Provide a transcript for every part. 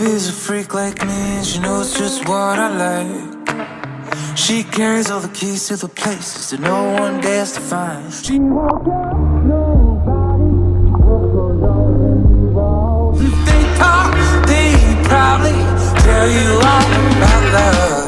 baby's a freak like me, and she knows just what I like. She carries all the keys to the places that no one dares to find. She won't tell nobody what goes on in these walls. If they talk, they probably tell you all about love.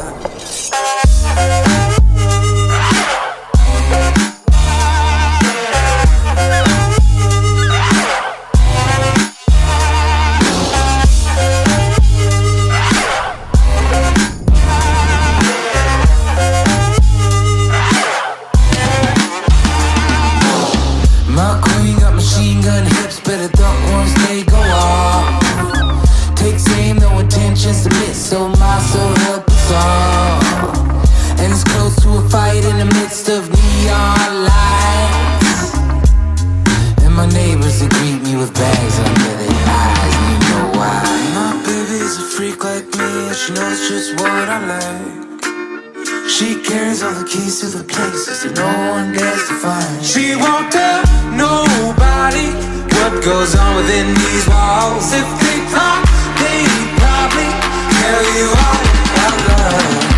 Keys to the places that no one dares to find. She won't tell nobody what goes on within these walls. If they talk, they probably tell you all about love.